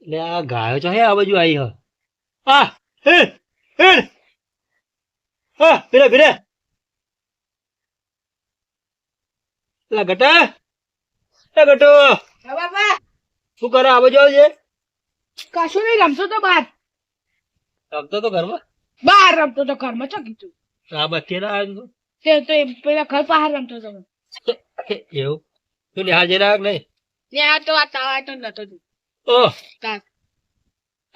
એટલે આ ગાયો છો હે આ બાજુ આવી હ આ હે હે હા ભીરે ભીરે એટલે ગટા એ ગટો હા બાપા. શું કરે આ બાજુ આવજે કશું નહીં, રમતો તો બહાર. રમતો તો ઘરમાં બહાર રમતો તો ઘરમાં ચો કીધું. આ બચ્ચે ના આવ્યો તે એ પેલા ઘર બહાર રમતો તો. એવું તું નિહાળ જઈને આવ્યો કે નહીં ને આ તો આ તાવ તો નતો તું. ઓહ તાર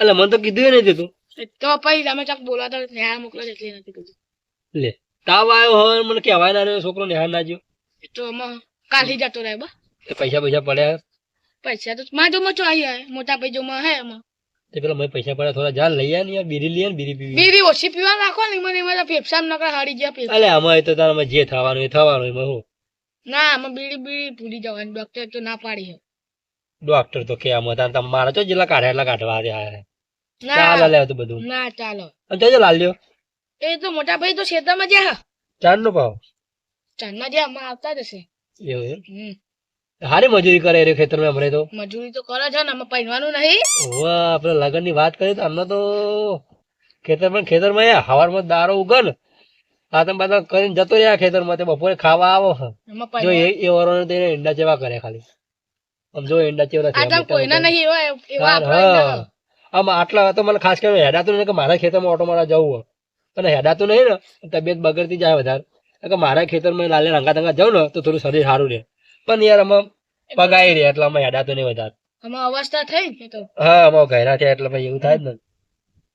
એટલે મને તો કીધું નહીં તું તો પછી તમે ચક બોલા તો ન્યા મોકલો એટલે નથી કીધું. લે તાવ આવ્યો હોય મને કહેવાય ના રહ્યો છોકરો નિહાળ ના જ્યો એ તો કાલી જતો રહે બા. તે પૈસા પૈસા પડ્યા પૈસા તો મારા જોમાં ચો આવી જાય, મોટા ભાઈ જોમાં હે એમાં. તે પેલા મેં પૈસા પડ્યા થોડા જા લઈ આવ ને યાર બીડી લઈ આવ ને બીડી પીવી બીડી ઓછી પીવા રાખો ને મને એમાં ફેફસામાં નકર હારી ગયા ફેફસા. અલે આમાં તો તારામાં જે થવાનું એ થવાનું એમાં હું ના આમાં બીડી બીડી ભૂલી જવાની, ડોક્ટર તો ના પાડી છે. ડોક્ટર તો કે આમાં તાર મારા તો જેટલા કાઢ્યા એટલા કાઢવા દે ના ચાલ લે તો બધું ના ચાલો. અને જજો લાલ્યો એ તો મોટા ભાઈ તો ખેતરમાં જ્યાં ચાર નો ભાવ ચાંદના જ્યાં આમાં આવતા જ હશે. એવું એમ હમ હારી મજૂરી કરે એ ખેતરમાં હમણાં તો મજૂરી તો કરે છે ને, આમાં પહેરવાનું નહીં. ઓવા આપડે લગન ની વાત કરી તો અમને તો ખેતરમાં હવારમાં દારો ઉગન આ તમે બધા કરીને જતો રહ્યા ખેતરમાં તે બપોરે ખાવા આવો આમાં જો પહેરવાનું એ વરોને તેને ઈંડા જેવા કરે ખાલી આમ જો ઈંડા ચેવડા આ તો કોઈના નહીં એવા એવા હા આપણા આમ આટલા તો મને ખાસ કરીને હેડાતું નહીં કે મારા ખેતરમાં ઓટો મારવા જવું હોય અને હેડાતું નહીં ને તબિયત બગડતી જાય વધારે કે મારા ખેતરમાં લાલે રંગા તંગા જાઉં ને તો થોડું શરીર સારું રહે પણ યાર આમાં પગાઈ રહે એટલે અમે હેડાતું નહીં વધારે આમાં અવસ્થા થઈ ને તો હા અમારા ઘયરા થયા એટલે પછી એવું થાય જ ને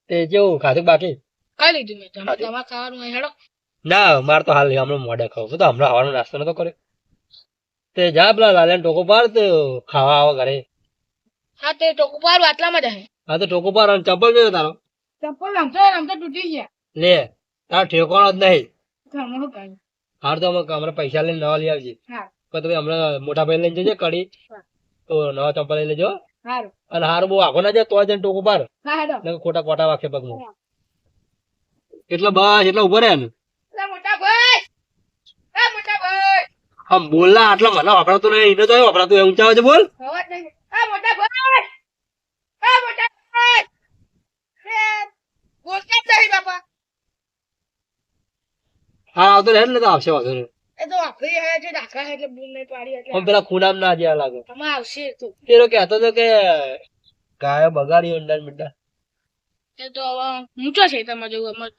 તે જેવું ખાધું બાકી ખાઈ લીધું મેં તો. તમારે ખાવાનું હોય હેડો. ના મારે તો હાલ હમણાં મોડે ખાવું તો હમણાં હવાનો નાસ્તો નતો કર્યો તે જા પેલા લાલે ટોકો પાડ તો ખાવા આવો ઘરે હા તે ટોકું પાર વાટલામાં જ હે. હા તો ટોકો પાડ અને ચપ્પલ જોયો તારો ચપ્પલ રમતો રમતો તૂટી ગયા. લે તારો ઠેકોણો જ નહીં ઘરમાં શું કર્યું? હાર તો અમે પૈસા લઈને નવા લઈ આવજે હા પણ તમે હમણાં મોટા ભાઈ લઈને જજે કડી તો નવા ચંપલ લઈ લેજો સારું. અને હાર બહુ આખો ના જાય તો જઈને ટોકો પાડ હા હેડો. નકર ખોટા કોટા વાગે પગમાં એટલા બસ એટલા ઉભો રહે ને એ મોટા ભાઈ, એ મોટા ભાઈ. આમ બોલલા આટલા મને વાપરાતો નહીં એને તો વાપરાતું એ ઊંચા આવે બોલ અવાજ નહીં. એ મોટા ભાઈ, એ મોટા ભાઈ. એ બોલતા જ નહીં બાપા. હા આવતો રહે ને તો આવશે વાંધો નહીં એ તો આખરી હે છે, ડાકા હે એટલે બૂમ નહીં પાડી એટલે આમ પેલા ખૂણામ ના જ્યાં લાગે આમાં આવશે તો. પેલો કહેતો હતો કે ગાયો બગાડી ઊંડા મીંડા એ તો હવે ઊંચો છે તમારે જેવું એમાં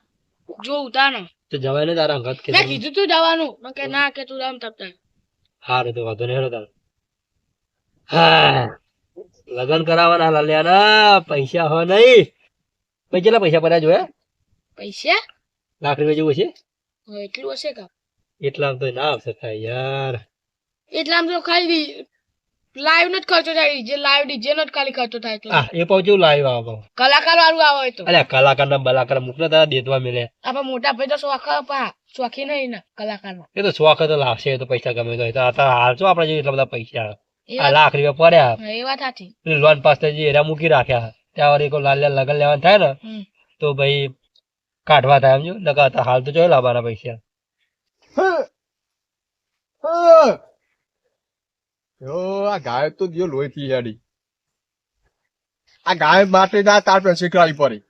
જો ઉતારો. તો જવાય ને તારા અંગત કે મેં કીધું તું જવાનું મેં કે ના કે તું રામ તપતા. હા રે તો વાંધો નહીં હેડો તારે હા લગન કરાવવાના લાલ્યાના પૈસા હો નહીં પછી કેટલા પૈસા પડ્યા જોયા પૈસા લાખ રૂપિયા જેવું છે હવે એટલું હશે કા? એટલા તો ના આવશે થાય યાર એટલે આમ તો ખાલી લાઈવ નો જ ખર્ચો થાય, જે લાઈવ ડીજે નો જ ખાલી ખર્ચો થાય. એટલે હા એ પાછું લાવ્યો આવો કલાકાર વાળું આવે હોય તો અલ્યા કલાકાર ના બલાકાર મૂકને તારા દેતવા મિલે આપડે મોટા ભાઈ તો શોખ પા શોખી નહીં ને કલાકાર માં. એ તો શોખ તો લાવશે એ તો પૈસા ગમે તો હાલ શું આપડે એટલા બધા પૈસા એ આ વાત લાખ રૂપિયા પડ્યા એ વાત સાચી. લોન પાસ થઈ એરા મૂકી રાખ્યા ત્યાં વળી કોઈ લાલ લગન લેવાનું થાય ને હમ. તો ભાઈ કાઢવા થાય સમજો નકા હાલ તો જોઈ લાવવાના પૈસા આ ગાય તો જો લોહી પી હેડી આ ગાય માટે તાર પણ શીખવાડી પડી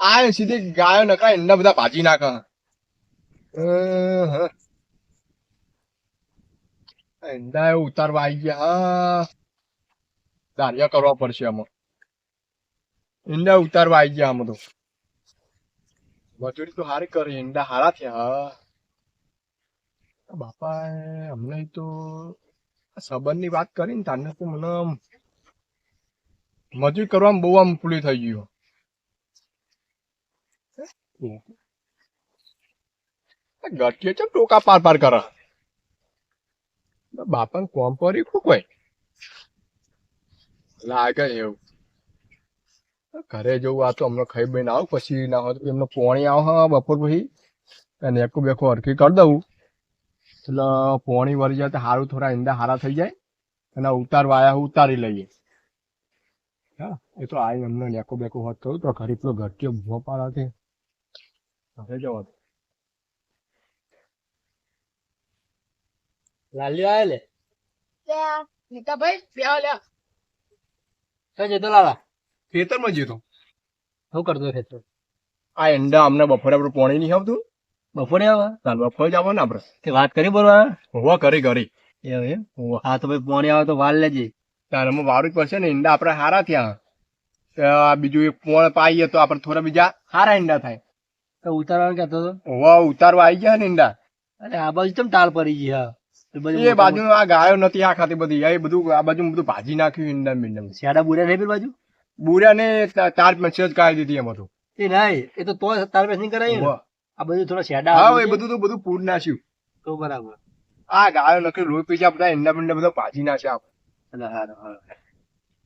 આ સીધી ગાયો નકાય એના બધા ભાજી નાખે એંડા એવું ઉતારવા આવી ગયા હા દારિયા કરવા પડશે આમાં ઈંડા ઉતારવા આવી ગયા આમાં તો મજૂરી તો હારી કરી ઈંડા હારા થયા હા બાપા હમણાં તો સંબંધ ની વાત કરી ને તારને તો મને મજૂરી કરવામાં બહુ આમ પૂરી થઈ ગયું ગટીએ ચમ ટોકા પાર પાર કરે બાપાને કોમ પડી કોઈ લાગે એવું ઘરે જવું આ તો હમણાં ખાઈ બઈને આવું પછી ના હોય તો એમને પોણી આવો હા બપોર પછી અને એક બેકો હરખી કરી દઉં એટલે પોણી વળી જાય તો સારું થોડા ઈંડા હારા થઈ જાય અને ઉતારવા આયા ઉતારી લઈએ હા એ તો આઈ એમને નેકો બેકો હોત કરું તો ઘરે પેલો ઘરટીઓ ભૂવો પાડે ઘરે જવા દો લાલ્યો આવે લે મોટા ભાઈ બે લે કઈ જતો લાલા ખેતરમાં જતો શું કરતો ખેતર આ ઈંડા અમને બપોરે આપણે પોણી નહીં આવતું બપોરે આવે ચાલ બપોરે જ આવવાનું આપણે તે વાત કરી બોલવા હોવા કરી કરી એવું એમ હા તો ભાઈ પોણી આવે તો વાર લેજે તારે અમે વારું જ પડશે ને ઈંડા આપણે હારા ત્યાં બીજું એક પોણ પાઈએ તો આપણે થોડા બીજા હારા ઈંડા થાય તો ઉતારવાનું કહેતો હતો હોવા ઉતારવા આવી ગયા ને ઈંડા અરે આ બાજુ કેમ ટાળ પડી ગઈ હા એ બાજુ આ ગાયો નથી આ ખાતી બધી એ બધું આ બાજુ બધું ભાજી નાખ્યું ઈંડા મીંડા શેડા બુરા નહીં પેલી બાજુ બુરા ને તાર મેસેજ કાઢી દીધી એમાં તો એ નહીં એ તો તાર પેસિંગ કરાય ને હોવા. આ બધું થોડા શેડા હા એ બધું તો બધું પૂર નાખ્યું તો બરાબર આ ગાયો નકરી લોહી પીછા બધા ઈંડા મીંડા બધા ભાજી નાખ્યા આપણે. એટલે હારું હારું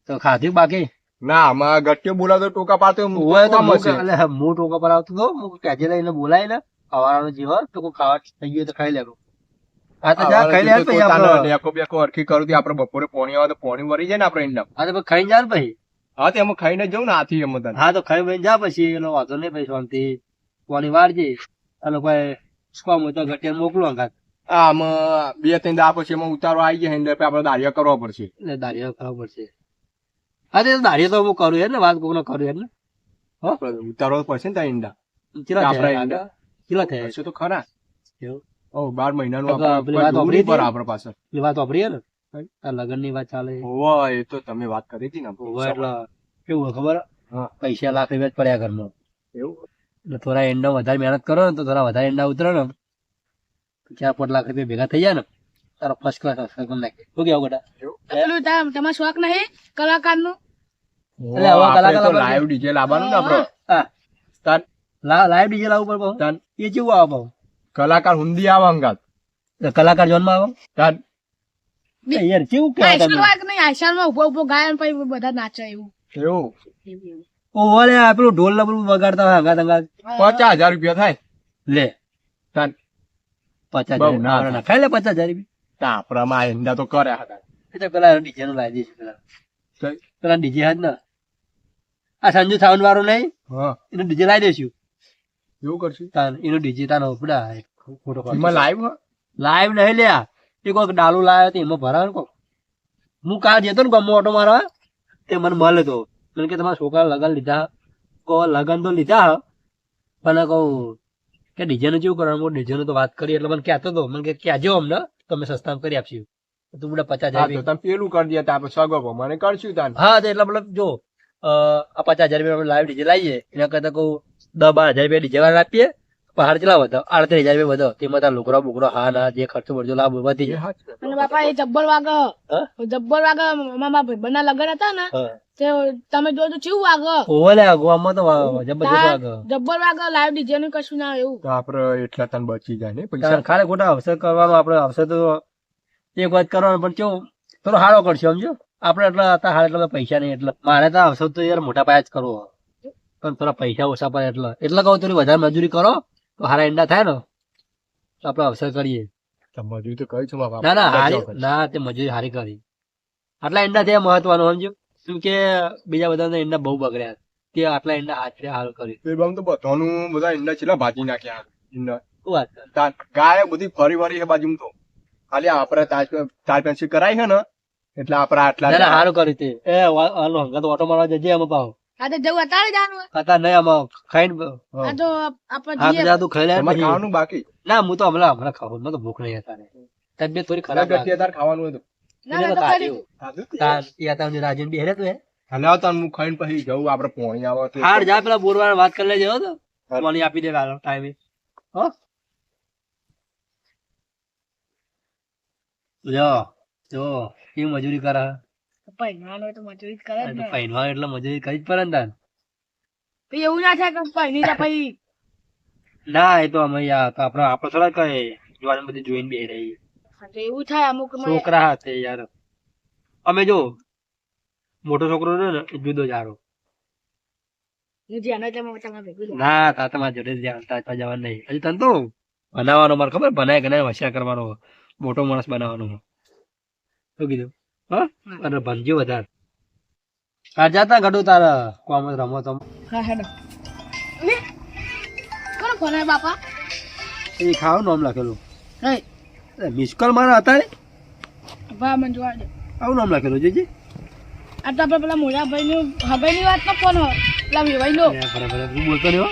તો ખાધું બાકી ના આમાં ગટ્ટીઓ બોલાવતો ટોકા પાડતો હોય તો કામ હશે. એટલે હું ટોકા પર આવતો હતો હું કેજે લઈને બોલાય ને ખવાનો જીવ તો કોઈ ખાવા થઈ ગયું તો ખાઈ લેવું હા તો જા ખાઈ લે તો પછી તાનો આપણે ડેકો બેકો હરખી કરું થી આપણે બપોરે પોણી આવે તો પોણી વળી જાય ને આપણે ઈંડા હા તો પછી ખાઈને જા ને પછી હા તો એમાં ખાઈને જવું ને હાથી એમ તને હા તો ખાઈ ભાઈ જા પછી એનો વાંધો નહીં પછી શાંતિ પાણી વાળજે અને કોઈ સ્કોમ હોય તો ઘટિયા મોકલો અંગાત આમાં બે ત્રણ દા પછી એમાં ઉતારો આવી જાય ઈંડા આપણે દાળિયા કરવા પડશે એટલે દાળીઓ ખાવા પડશે હા તો દાળીઓ તો હું કરું યાર ને વાત કોકનો કરું યાર ને આપણે ઉતારવા પડશે ને ત્યાં ઈંડા કેટલા આપણા થયા ઈંડા કેટલા થયા હશે તો ખરા એવું? ઓ 12 મહિનાનું તો આપણે પેલી વાત કોઈ વાપરી જોવું પર હતી? આપણે પાસે એ વાત વાપરીએ ને આ લગ્ન ની વાત ચાલે હોવા એ તો તમે વાત કરી હતી ને હોય એટલે કેવું હોય ખબર હા. પૈસા લાખ રૂપિયા જ પડ્યા ઘરમાં એવું એટલે થોડા ઈંડા વધારે મહેનત કરો ને તો થોડા વધારે ઈંડા ઉતરે ને તો 4-5 લાખ રૂપિયા ભેગા થઈ જાય ને તારો ફર્સ્ટ ક્લાસ કરી નાખે શું કેવું ગોડા પેલું તમારો શોખ નહીં કલાકારનું એટલે હવે કલાકાર લાઈવ ડીજે લાવવાનું ને આપણે હા તાર લાઈવ ડીજે લાવવું પડે તાર એ કેવું આવે બહુ કલાકાર હુંડી આવે અંગાત કલાકાર જોનમાં આવે તાર એ યાર કેવું કે આઈસર વાગ નહીં આઈસરમાં ઉભો ઉભો ગાય ને પછી બધા નાચે એવું એવું ઓલે પેલું ઢોલ ને પેલું વગાડતા હોય હંગાત હંગાત 50,000 રૂપિયા થાય લે તાર 50,000 બહુ ના ના ખાઈ લે 50,000 રૂપિયા તા આપણામાં આ ઈંડા તો કર્યા હતા એ તો પેલા ડીજે નું લાવી દઈશું પેલા ડીજે હાથ ને આ સંજુ સાઉન્ડ વાળો નહીં હા એનું ડીજે લાવી દઈશું એવું કરશું એનું ડીજે તાનો ઉપડા ફોટો એમાં લાઈવ લાઈવ નહીં લ્યા એ કોઈક ડાલુ લાવ્યો તો એમાં ભરાવે કોક હું કાલ જતો ને ગમો ઓટો મારવા તે મને મળે તો મને કે તમારા છોકરા લગન લીધા કહો લગન તો લીધા હ પણ કહું કે ડીજે નું કેવું કરવાનું ડીજે નું તો વાત કરી એટલે મને કહેતો હતો મને કે કહેજો અમને તો અમે સસ્તામાં કરી આપશું તું બધા 50,000 તો તમે પેલું કરી દે આપણે સગો મને કરશું તાન હા તો એટલે મતલબ જો આ 50,000 રૂપિયા લાઈવ ડીજે લાવીએ એના કરતા કહું 10-12,000 રૂપિયા ડીજે વાળા આપીએ પહાડ ચલા વધો 38,000 રૂપિયા વધો તેમાં તાર લુકડો બુકડો હા ના જે ખર્ચો પડજો લાભ વધી જાય અને બાપા એ જબ્બર વાગ હા? જબ્બર વાગ મારા ભાઈબંધના લગન હતા ને હા. તે તમે જોજો ચેવું વાગ ઓલે ગોવામાં તો જબરજસ્ત વાગે જબ્બર વાગ લાઈવ ડીજે નું કશું ના એવું તો આપણે એટલા તન બચી જાય ને પૈસા ખાલી ખોટા અવસર કરવાનો આપણે અવસર તો એક વાત કરવાનો પણ કેવું થોડો હારો કરશો સમજો આપણે એટલા હતા હાલ એટલા બધા પૈસા નહીં એટલે મારે તો અવસર તો યાર મોટા પાયા જ કરવો પણ થોડા પૈસા ઓછા પડે એટલે કહું થોડી વધારે મજૂરી કરો તો હારા ઈંડા થાય ને તો આપણે અવસર કરીએ તો મજૂરી તો કહી છું બાપા ના ના હારી ના તે મજૂરી હારી કરી આટલા ઈંડા થયા મહત્વનું સમજો કેમ કે બીજા બધા ઈંડા બહુ બગડ્યા તે આટલા ઈંડા હાથે હાલ કર્યું એ બામ તો બધાનું બધા ઈંડા છેલ્લા ભાજી નાખ્યા ઈંડા શું વાત કરે? તાર ગાય બધી ફરી વળી છે બાજુ તો ખાલી આપણે તાર પેન્સિલ કરાઈ છે ને એટલે આપણે ના ના આટલા હારું કર્યું તે એ હાલો હંગા તો ઓટો મારવા જજે અમે પાવ આ તો જવું અત્યારે જાણવું ખાતા નહીં આમાં ખાઈને આ તો આપણે હા તો જઈએ જા તું ખાઈ લે એમાં પછી. ખાવાનું બાકી ના હું તો હમણાં ખાવું મને તો ભૂખ નહીં અત્યારે તબિયત થોડી ખરાબ લાગે. તાર ખાવાનું હતું ના ના તો તારી કરી ખાધું તાર ઈ હતા ને રાજન બી હેરે તું હે હાલે આવતા હું ખાઈને પછી જવું આપણે પોણી આવે તો હાર જા પેલા બોરવાર વાત કરી લેજે હો તો પાણી આપી દે હાલો ટાઈમે હો જો જો એ મજૂરી કરે પૈનાનો તો મજૂરી જ કરે જ ને પૈનવા એટલે મજૂરી કરી જ પડે ને તાર પછી એવું ના થાય કે પૈની જા પછી ના એ તો અમે યાર તો આપણે થોડા કઈ જોવાનું બધી જોઈને બે રહી હા તો એવું થાય અમુક છોકરા હાથે યાર અમે જો મોટો છોકરો રહ્યો ને એ જુદો જારો જેને તમે તમે ભેગું ના તા તમારા જોડે જ તા જવાનું નહીં હજી તને તો બનાવવાનો મારે ખબર બનાય કે નહીં હોશિયાર કરવાનો મોટો માણસ બનાવવાનો શું કીધું હા અને ભણજો વધારે આ જાતા ઘડું તારા કોમ રમો તો હા હેડો ને કોણ ફોન હે બાપા એ ખાવ નામ લખેલું હે મિસ કોલ મારા હતા ને બા મને જોવા દે આવું નામ લખેલું જોજે આ તો આપણે પેલા મોટા ભાઈની હગાઈની વાત નો ફોન હોય પેલા વેવાઈનો બરાબર તું બોલતો નહીં હો.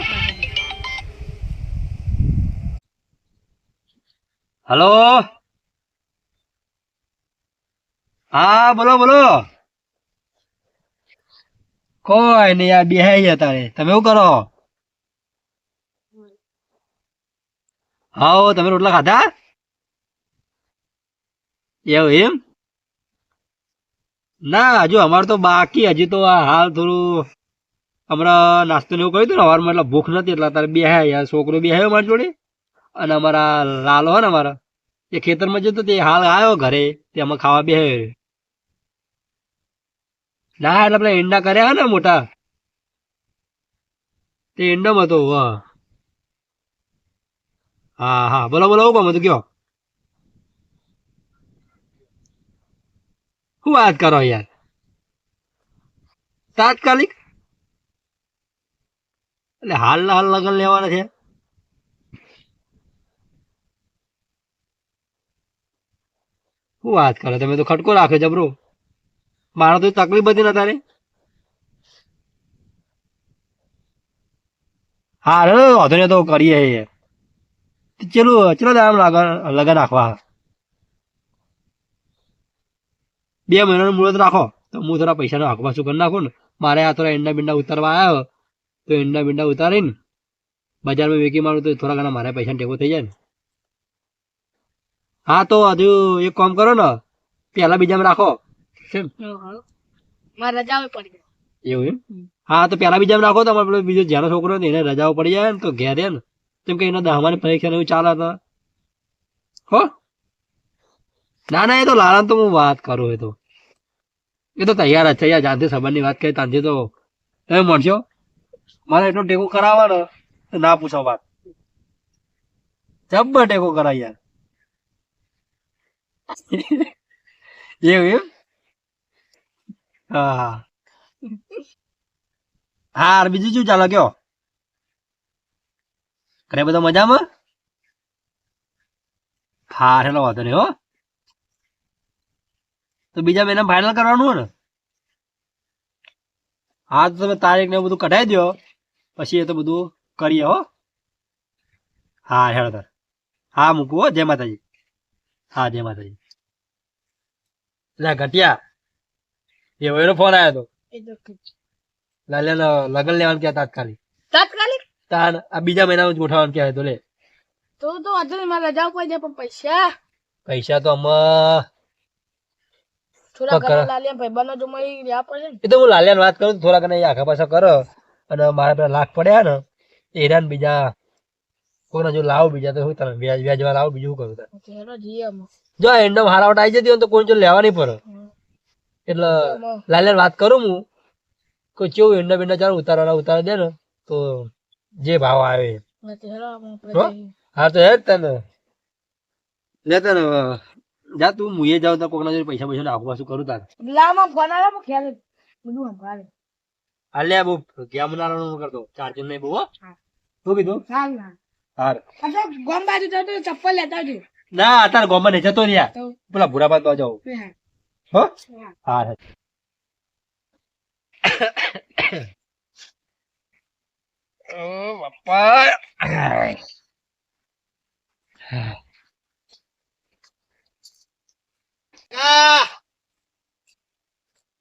હલો હા બોલો બોલો. કોઈ નહીં યાર બેહાઈ ગયા તારે. તમે શું કરો? હા તમે રોટલા ખાધા? એવું એમ? ના હજુ અમારે તો બાકી. હજી તો આ હાલ થોડું હમણાં નાસ્તો ને એવું કર્યું હતું ને સવારમાં, એટલે ભૂખ નથી એટલે તારે બેહાય યાર. છોકરો બેહાયો મારી જોડે અને અમારા લાલો હે ને અમારા એ ખેતરમાં જતો તે હાલ આવ્યો ઘરે તે અમે ખાવા બેહાયો. ના એટલે પેલા ઈંડા કર્યા હે ને મોટા તે ઈંડામાં હતો. હા હા બોલો બોલો હું બધું કયો. શું વાત કરો યાર તાત્કાલિક? એટલે હાલ ના હાલ લગન લેવાના છે? શું વાત કરો તમે તો ખટકો રાખ્યો જબરો. મારા તો તકલીફ હતી ને તારે. હા રે વાંધો નહીં તો કરીએ યાર. ચલો આમ લગન રાખવા 2 મહિનાનું મુહૂર્ત રાખો તો હું થોડા પૈસાનો હાંકવા શું કરી નાખું ને. મારે આ થોડા ઈંડા બીંડા ઉતારવા આવ્યો તો ઈંડા બીંડા ઉતારીને બજારમાં વેચી મારું તો થોડા ઘણા મારા પૈસાનો ટેકો થઈ જાય ને. હા તો હજુ એક કામ કરો ને પહેલા બીજામાં રાખો. કેમ મારે રજાઓ પડી ગઈ. એવું એમ? હા તો પહેલા બીજામાં રાખો તો અમારે પેલો બીજો જ્યાંનો છોકરો ને એને રજાઓ પડી જાય ને તો ઘેર ને કેમ કે એના 10માની પરીક્ષા ને એવું ચાલે હતા. હો ના ના એ તો લાલાને તો હું વાત કરું. એ તો તૈયાર જ છે યાર. જ્યાંથી સંબંધની વાત કરી ત્યાંથી તો તમે મળશો. મારે એટલો ટેકો કરાવવાનો તો ના પૂછો વાત. જબ્બર ટેકો કરાય યાર. એવું એમ? હા હા હા બીજું શું ચાલો કયો? ઘરે બધા મજામાં? હા હેલો વાંધો નહીં હો. તો બીજા મહિના ફાઇનલ કરવાનું હોય ને? હા તો તમે તારીખ ને બધું કઢાઈ દો પછી એ તો બધું કરીએ હો. હા હેલો તાર. હા મૂકવું હો. જય માતાજી. હા જય માતાજી. લે ઘટિયા એવો એનો ફોન આવ્યો હતો. લાલ્યાનો લગન લેવાનું ક્યાં તાત્કાલિક તાત્કાલિક તાન આ બીજા મહિનામાં જ ગોઠવવાનું ક્યાં તો લે. તો હજુ મારે રજાઓ પડી જાય પણ પૈસા પૈસા તો અમે થોડા પક્કા. ઘણા લાલિયા ભાઈબંધો જો મળી રહ્યા પડે ને. એ તો હું લાલ્યાને વાત કરું થોડા ઘણા એ આખા પાછા કરો અને મારા પેલા લાખ પડ્યા ને એ હેરાન બીજા કોઈને જો લાવો બીજા તો શું તમે વ્યાજવા લાવો બીજું શું કરું તારે. તો હેરો જઈએ અમે. જો એન્ડમ હારાવટ આવી જતી હોય તો કોઈ જો લેવા નહીં પડે. એટલે લાલ્યાને વાત કરું હું કોઈ કેવું એંડા બેંડા ચાલો ઉતાર દે ને તો જે ભાવ આવે. તો હેરો આપણે હો? હા તો હે જ તને લેતા ને જા તું મુએ જાવ તો કોકના જોડે પૈસા પૈસા નાખવા શું કરું તારે. લામાં ફોન આવ્યો ખ્યાલ બધું સંભાળે. હાલ્યા બહુ ગેમ નાનો કરતો ચાર્જર નહીં બહુ. હો હા. શું કીધું? હાલ ના હાર અચ્છા ગોમ બાજુ જતો ચપ્પલ લેતા આવજો. ના અત્યારે ગોમાં નહીં જતો રહ્યા તો પેલા ભૂરા બાદ તો જાઉં. હા. હો હા. હાર ઓ બાપા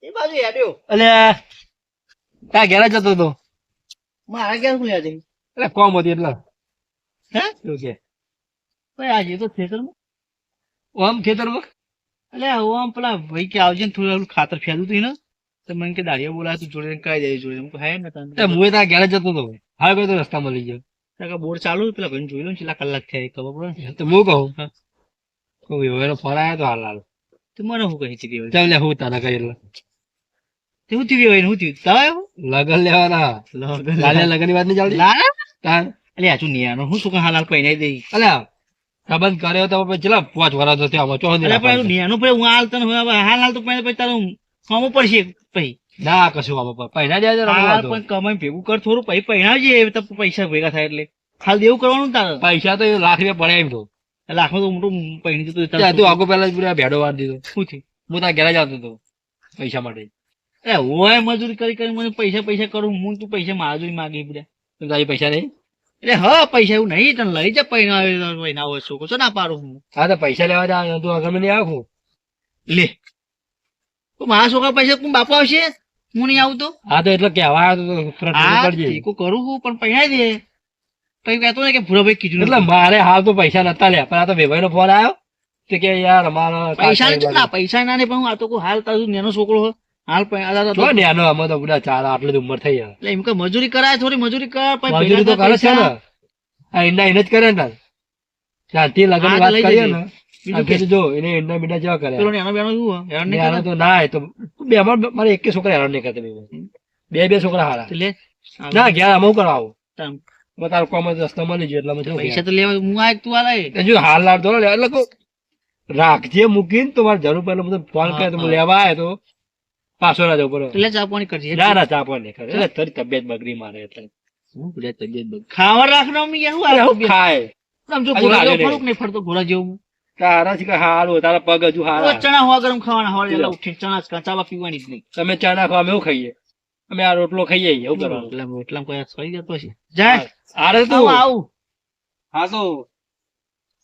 એ બાજુ હેડ્યો અલ્યા તા ઘેરા જતો હતો. મારા ક્યાં શું યાદ એટલે કોમ હતી એટલે હે શું કે ભાઈ આજે તો ખેતરમાં આમ ખેતરમાં એટલે હું આમ પેલા ભાઈ કે આવજે ને થોડું ખાતર ફેલું હતું ને તો મને કે દાડિયા બોલાય તું જોડે કઈ જાય જોડે હું હે ને તને હું ત્યાં ઘેરા જતો હતો. હા કોઈ તો રસ્તા મળી ગયો બોર્ડ ચાલુ પેલા ભાઈ જોઈ લો ને કેટલા કલાક થયા એ ખબર પડે ને તો હું કહું હા. કોઈ એનો ફોન આવ્યો તો હાલ હાલ તો મને શું કહી હતી ચાલ લે હું તારા કઈ એટલે શું થયું ભાઈ શું થયું તાવ લગન લેવાના લાલ્યા લગન ની વાત નહીં ચાલતી લાલા તાર એટલે આજુ નિયાનો હું શું હાલ હાલ પહેરાઈ દઈ અલ્યા સંબંધ કર્યો તો પછી ચલા 5 વર્ષ તો થયા ચો એટલે પણ નિયાનો પછી હું હાલ તને હાલ હાલ તો પછી તારું ખાવું પડશે પછી ના કશું આમાં પૈસા દે હાલ પણ કમાઈ ભેગું કર થોડું પછી પહેરાવજે તો પૈસા ભેગા થાય એટલે ખાલી દેવું કરવાનું તારે પૈસા તો એ લાખ રૂપિયા પડે એમ તો લાખમાં તો મોટું પહેરી જતું તું આગો પેલા જ પૂરા ભેડો વાર દીધો. શું થયું હું ત્યાં ઘેરા જતો હતો પૈસા માટે એ હોય મજૂરી કરી કરી મને પૈસા પૈસા કરું હું તું પૈસા મારા જોઈ માગી પડ્યા તો તારી પૈસા નહીં? એટલે હા પૈસા એવું નહીં તને લઈ જા પૈણા હોય છોકરો છો ના પાડું હું હા તો પૈસા લેવા જા, તું આગળ નહીં આવું. લે તો મારા છોકરા પૈસા કોણ બાપા આવશે હું નહીં આવું તો હા તો એટલે કહેવા આવ્યો તો ફરક હા કરજે. ઠીકો કરું છું પણ પૈણા દે પછી કહેતો ને કે ભૂરાભાઈ કીધું એટલે નથી. મારે હાલ તો પૈસા નતા લ્યા, પણ આ તો વેભાઈ નો ફોન આવ્યો તો કે યાર અમારા પૈસા નથી ના પૈસા ના નહીં પણ હું આ તો કોઈ હાલ તારું નેનો છોકરો હો. હાલ જો ને આનો અમે તો બધા ચાર આટલી જ ઉંમર થઈ એટલે એમ કે મજૂરી કરાય થોડી મજૂરી કર પછી મજૂરી તો ભેગા કરે છે ને. પૈસા. આ ઈંડા એને જ કરે ને તાર. ત્યાંથી લગન હા, તો વાત લઈ કરીએ જજે. ને બીજું આ કીધું જો એને ઈંડા મીંડા જેવા કરે. પેલો નેનો બેનો શું હે? હેરાન નહીં આનો કરે? તો ના એ તો બે મારે એક છોકરા હેરાન નહીં કરતા બે છોકરા હારા. તો લે ના ઘેર અમે હું કરવા આવું? તામ. મેં તારું કોમ જ રસ્તો મળી ગયો એટલે અમે જવું પૈસા ઘેર. તો લેવા હું આ તું આ લાય હજુ હાલ લાવતો ને એટલે કહું, રાખજે મૂકીને તો મારે જરૂર પડે બધું ફોન કરે તો હું લેવા આવે તો પાછો ના જવું પડે. એટલે ચા પાણી કરજે ના ના ચા પણ નહીં કરે એટલે તારી તબિયત બગડી મારે એટલે. હું ભૂલ્યા તબિયત બગડી. ખાવા રાખનો અમે યાર હું અરે આ હું તબિયત. ખાય આમ જો હજુ ઘોડા લાગે જેવો નહીં. ફરું કે નહીં ફરતો ઘોડા જેવું તારા છે કે હારું તારા પગ હજુ ઓ હારા. ચણા હોવા ગરમ ખાવાના હોય એટલે ઉઠીને ચણા જ કાચાવા પીવાની જ નહીં તમે ચા નાખો અમે એવું ખાઈએ, અમે આ રોટલો ખાઈએ એવું કરવાનું. એટલામાં કોઈ સળી જતો હશે જાય આરે તું આવું આવું હા તો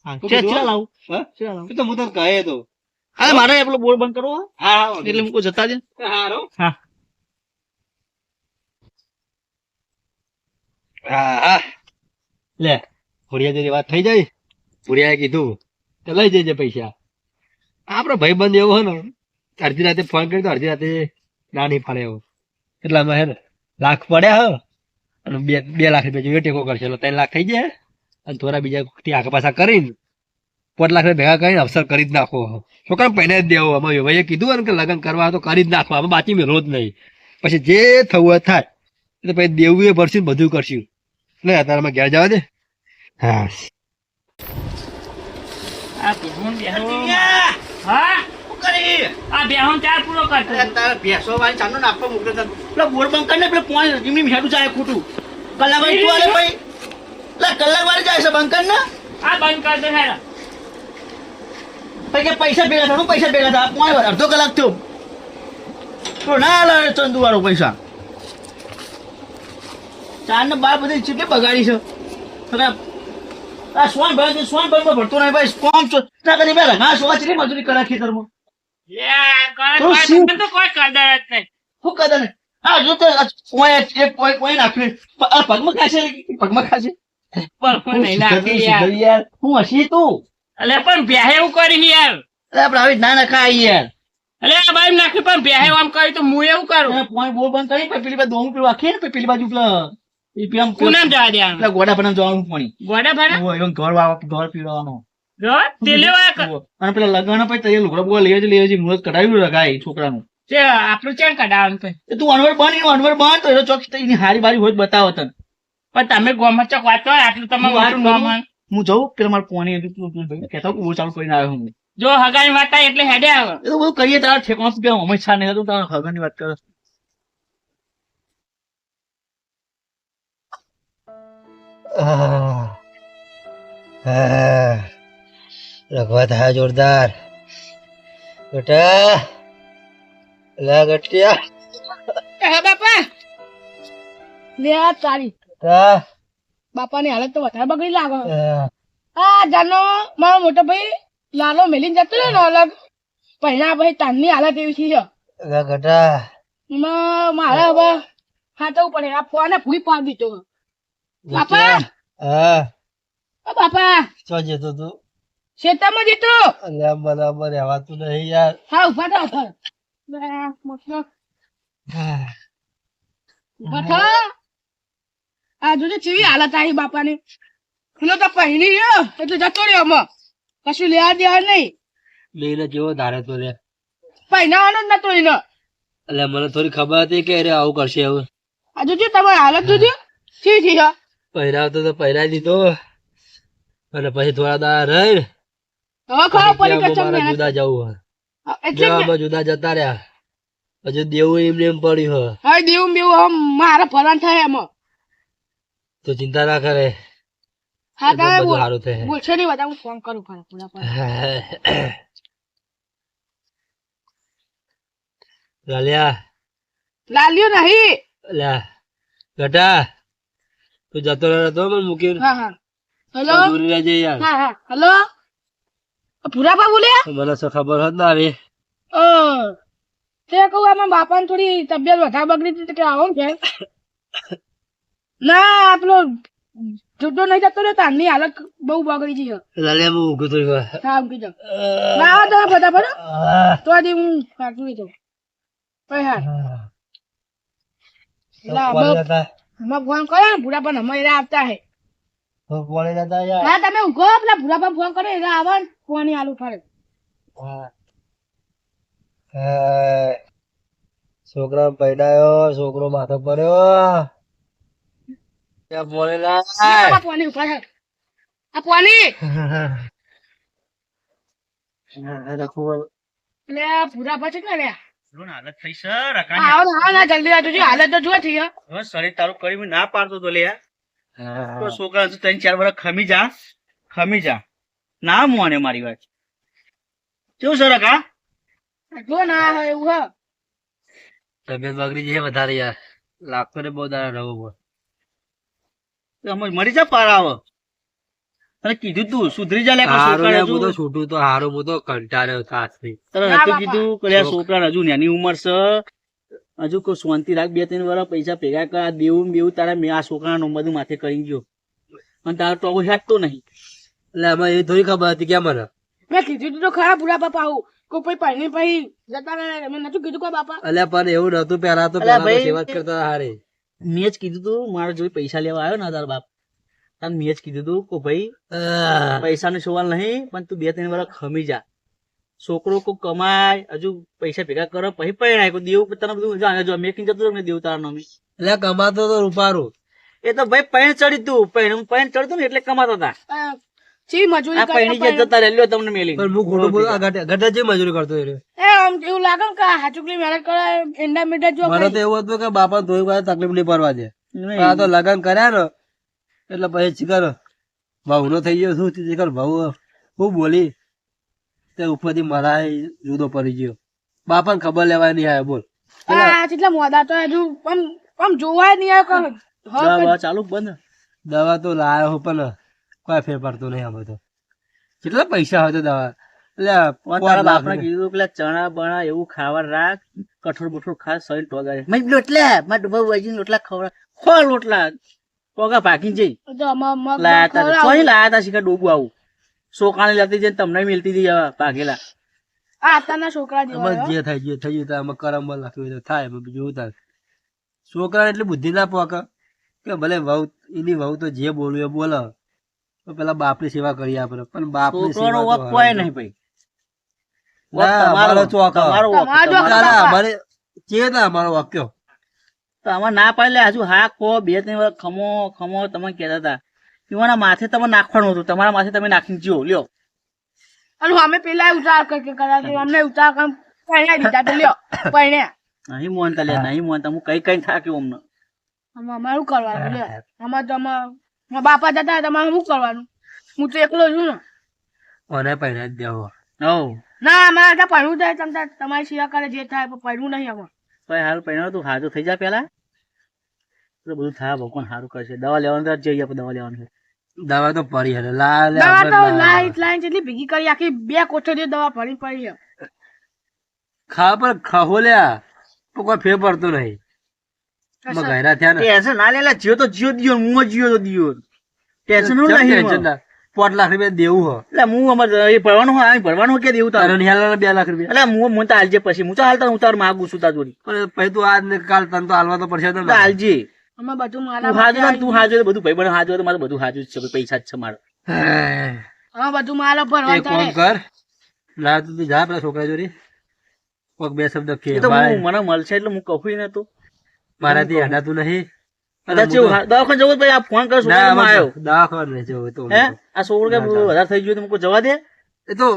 હા તું ચા કીધું? ચા લાવું હા? ચા લાવું એ તો હું તો કહે તો અરે મારે પેલો બોર બંધ કરવો હે. હા એટલે મૂકો જતા દે હારો હા હા હા લે ભુડિયા જેવી વાત થઈ જાય. ભુડિયાએ કીધું કે લઈ જજે પૈસા. આપડે ભાઈબંધ એવો હે ને અડધી રાતે ફોન કર્યો તો અડધી રાતે ના નહીં ફાળે એવો. એટલામાં હે ને લાખ પડ્યા હે અને 2 લાખ રૂપિયા જેવો ટેકો કરશે એટલે 3 લાખ થઈ જાય અને થોડા બીજા થી આગા પાછા કરીને 5 લાખ ભેગા કરીને અવસર કરી જ નાખો. છોકરા પહેને જ દેવો. અમે ભાઈએ કીધું ને કે લગ્ન કરવા હોય તો કરી જ નાખવા. અમે બાકી મેં રોજ નહીં. પછી જે થવું હોય થાય એટલે પછી દેવું એ ભરશું બધું કરશું. લે અત્યારે અમે ઘેર જવા દે. હા આ બેહુન હા આ બેહુન ચાર પૂરો કરતો તારા ભેંસો વાળી ચાંદો નાખવા મોકલે છે પેલા બોર બંધ કરીને પેલા પોણી જીમની હેડું જાય ખોટું કલાક વાળી તું આલે ભાઈ એટલે કલાક વાળી જાય છે બંધ કરીને આ બંધ કર દે હેરા પછી કે પૈસા ભેગા થયા પૈસા ભેગા થયા પોણી વાર અડધો કલાક થયો તો ના આલે ચંદુ વાળો પૈસા ચાર ને બાર બધી ચીટલી બગાડી છે અને આ સ્વાન ભાઈ ભરતો નહીં ભાઈ કોમ છો ના કરી બે ઘા સોવા ચીટલી મજૂરી કરે ખેતરમાં તો શું? તો કોઈ કદર જ નહીં શું કદા ને આ જો તો કોઈ નાખ્યું આ પગમાં ખાશે પણ નહીં લાગતી યાર હું હસી તું અલે પણ બેહે એવું કરી યાર અરે આપણે આવી ના ખાઈ યાર અલે આ બાઈ નાખી પણ બેહે આમ કરી તો હું એવું કરું અને પોઈન્ટ બોલ બંધ કરી પછી પેલી બાજુ દોમું પેલું આખી ને પછી પેલી બાજુ પેલા પૂનમ જવા દે આમ. પેલા ગોડા બનાવ જવાનું પાણી ગોડા ભરા ઘર પીવડાવવાનો જો તે લેવા કર અને પેલા લગન પછી તૈયાર લુગડા બોગા લઈ જઈ મુહૂર્ત કઢાવ્યું રખાય છોકરાનું તે આપણું ચેન કઢાવવાનું પછી એ તું અનવર બન તો એનો ચોક એની હારી બારી હોય તો બતાવો તને પણ તમે ગોમાં ચોક વાંચો આટલું તમારે હું વાત મોટું કરું. ગોમાં હું જઉં પેલા મારે પોણી કહેતા બહુ ચાલુ કરીને આવ્યો હું જો હગાઈ વાતા એટલે હેડે આવે એ તો બધું કરીએ તારા ઠેકાણું શું કહેવાય અમિત શાહ નહીં હતું તારા હગનની વાત કરો રખવા થાય જોરદાર. બેટા લે ગટિયા હે બાપા લે આ તારી તા બાપાની હાલત તો વધારે બગડી લાગે આ જાનો મારો મોટો ભાઈ લાલો મેલીને જતો રહ્યો ને અલગ પહેલા ભાઈ તાનની હાલત એવી છે લે ગટા મારે હવે હાચવું પડે આ ફોને ભૂઈ પાડી દીધો બાપા હા ઓ બાપા ચો જતો તું શેતામાં જીતો અલે બરાબર રહેવાતું નહીં યાર. હા ઉભા થા ઉભા મોટો ઉભા થા આ જોજે ચેવી હાલત આવી બાપાની પેલો તો પહેરી ગયો એટલે જતો રહ્યો અમે કશું લેવા દેવા નહીં લઈને જેવો ધારે તો લે. પહેરાવાનો જ નતો એને એટલે મને થોડી ખબર હતી કે અરે આવું કરશે હવે. આ જોજો તમારી હાલત જોજો છી છી હા પહેરાવતો તો પહેરાવી દીધો અને પછી થોડા દાડા રહી હવે ખબર પડી કે મારે ચમ જુદા જવું હોય. એટલે જ અમે જુદા જતા રહ્યા હજુ દેવું એમને એમ પડ્યું હોય હવે દેવું બેવું હવે મારે ફરવાન થાય એમાં તો ચિંતા ના કરે. હા બધું તમે સારું થાય. બોલશો નહીં બધા હું ફોન કરું ફરે પૂરા પર લાલિયા લાલ્યો નહીં. અલ્યા ગટા તું જતો રહ્યો તો મને મૂકીને હા હા હેલો દૂર રહેજે યાર હા હા હેલો ભૂરાબા બોલ્યા. મને શું ખબર હોત ના આવે તે કહું આમાં બાપાને થોડી તબિયત વધારે બગડી હતી તો કે આવો ને ઘેર. ના આપણો જુદો નહીં જતો ને તારની હાલત બહુ બગડી ગઈ છે. લાલિયા હું ઊંઘું તો હા મૂકી જાઉં. ના આવો તમે બધા બરો તો આજે હું સાચું જાઉં. કઈ હા હમણાં ફોન કરો ને ભૂરાબા હમણાં એરા આવતા હે. હા તમે ઊંઘો પેલા ભૂરાબા ફોન કરો એરા આવો ને ફોન આલુ ફરે. છોકરા પૈડાયો છોકરો માથો પડ્યો ત્યાં બોલે આ પોની ઉપર હે. આ પોની એટલે આ ભૂરાબા છે ને રે. હાલત થઈ સર આવો ને આવો ને જલ્દી આવજો જો હાલત તો જો થઈ હે. હવે શરીર તારું કરી મેં ના પાડતો તો લે તો છોકરા હજુ 3-4 વર્ષ ખમી જા ના મોને મારી વાત કેવું સર કા જો ના હોય એવું હે. તબિયત બગડી જશે વધારે યાર લાગતો ને બહુ દાડા રહો અમે મરી જા પાર આવ તને કીધું તું સુધરી જા લે હારું છોકરા હું તો છૂટું તો હારું હું તો કંટાળ્યો થાક થી તને ના નતું બાપા. કીધું કે લે છોકરા હજુ નાની ઉંમર છે હજુ કોઈ શાંતિ રાખ 2-3 વર્ષ પૈસા ભેગા કર આ બેવું તારા મેં આ છોકરાનું બધું માથે કરી ગયો અને તારો ટોકો હેઠતો નહીં એટલે આમાં એ થોડી ખબર હતી કે મને મેં કીધું તું તો ખરા ભૂરા બાપા આવું કોઈ પછી પહેરી પછી જતા રહે. મેં નતું કીધું કોઈ બાપા. અલ્યા પણ એવું નતું પેલા તો અલ્યા પેલા તો ભાઈ, સેવા જ કરતા હતા હારે મેં જ કીધું તું મારા જોઈ પૈસા લેવા આવ્યો ને તારા બાપ તાર મેં જ કીધું તું કે ભાઈ પૈસાનો સવાલ નહીં પણ તું 2-3 વર્ષ ખમી જા છોકરો કોઈ કમાય હજુ પૈસા ભેગા કરો પછી પરણાય કોઈ દેવું તને બધું જાણે જો મેકિંગ જતો ને દેવું તારા નામે એટલે કમાતો તો રૂપારું એ તો ભાઈ પૈણ ચડી તું પૈણ ચડતું ને એટલે કમાતા હતા ચી મજૂરી આ પૈણી જે કરતા જતા રહેલો તમને મેલી પણ હું ખોટું બોલું ઘટા જે મજૂરી કરતો એ રહ્યો. એ આમ એવું લાગે ને કે હાચુકલી મહેનત કરે એંડા મીઠા જો મને તો એવું હતું કે બાપા ધોઈ કોઈ તકલીફ નહીં પડવા દે પણ આ તો લગન કર્યા ને એટલે પછી ચીકર ભાવ નો થઈ ગયો શું ચીકર ભાવ હું બોલી તે ઉપરથી મારા જુદો પડી ગયો બાપાને ખબર લેવાય નહીં આવે બોલ આ કેટલા મોડા તો હજુ આમ જોવાય નહીં આવ્યો દવા ચાલુ બંધ દવા તો લાયો હું પણ કોઈ ફેર પડતો નહીં આમાં તો કેટલા પૈસા હોય તો દવા એટલે તારા બાપને કીધું પેલા ચણા બણા એવું ખાવા રાખ કઠોળ બઠોળ ખાસ શરીર ટોગાડે મેં લોટલા મારા ડબ્બા વાજી લોટલા ખવડા ખો લોટલા ટોગા ભાગી જઈ તો આમાં મગ લાયા તા ખવડાવું. કોઈ લાયા તા શીખા ડોબું આવું સોકાણે લેતી જઈને તમને મિલતી હતી આવા ભાગેલા આ અત્યારના છોકરા જેવા આમાં જે થાય જે થઈ ગયું આમાં કરમ લખ્યું હોય તો થાય એમાં બીજું શું થાય છોકરાને એટલી બુદ્ધિ ના પોકે કે ભલે વહુ એની વહુ તો જે બોલવું એ બોલે તો પેલા બાપની સેવા કરી આપણે પણ બાપની છોકરાનો સેવા વક કોઈ નહીં ભાઈ ના, અમારો ચોક. તમારો વક, તમારો તમારો. વક. અમારે જે હતા અમારો વાક્યો તો આમાં ના પાડે હજુ હા કો 2-3 વર્ષ ખમો ખમો તમે કહેતા હતા એવાના માથે તમે નાખવાનું હતું તમારા માથે તમે નાખીને જીવો લ્યો અને અમે પેલા ઉતાર કરકે કરાવી અમને ઉતાર કર પહેણ્યા દીધા તો લ્યો પહેણ્યા નહીં મોનતા લે નહીં મોનતા હું કઈ થાક્યો અમને અમારે શું કરવાનું લ્યો અમારે તો મારા બાપા જતા હતા તમારે શું કરવાનું હું તો એકલો છું ને મને પહેલા જ દેવો હવ ના અમારે ત્યાં ભણવું થાય તમારી સેવા કરે જે થાય પણ ભણવું નહીં અમારે ભાઈ હાલ પહેલા તું હાજો થઈ જા પેલા તો બધું થાય ભગવાન સારું કરશે દવા લેવાનું તો જઈએ આપણે દવા લેવાનું છે દવા તો પડી હે લા લે દવા આપણે તો લા. લાઈટ લાઈન જેટલી ભેગી કરી આખી 2 કોઠડીઓ દવા ભરી પડી છે. ખા પર ખહો લ્યા તો કોઈ ફેર પડતો નહીં અમે ઘયરા થયા ને ટેન્શન ના લેલા જીઓ તો જીઓ દિયો હું જીઓ તો દિયો ટેન્શન નું ચમ નહીં ટેન્શન ના 5 લાખ રૂપિયા દેવું હો એટલે હું અમારે એ ભરવાનું હોય ભરવાનું કે દેવું તારે તારે નિહાળવાના 2 લાખ રૂપિયા એટલે હું તો હાલજે પછી હું તો હાલતા હું તાર માગું છું તાર જોડી પણ પછી તું આજ ને કાલ તને તો હાલવા તો પડશે ને તો હાલજે અમે બધું તું મારા હાજો ને તું હાજો બધું ભાઈ બને હાજો તો મારે બધું હાજુ જ છે ભાઈ, પૈસા જ છે મારે અમે બધું મારા ભરવા એક કામ કર લા તું જા પેલા છોકરા જોડી કોક 2 શબ્દ કે એ તો મને મળશે એટલે હું કહું નતું મારાથી હડાતું નહીં કદાચ એવું દવાખાને જવું ભાઈ આ ફોન કર છોકરા માં આવ્યો દવાખાને નહીં જવું તો હે આ છોકરો કે વધારે થઈ ગયું તો મૂકો જવા દે એ તો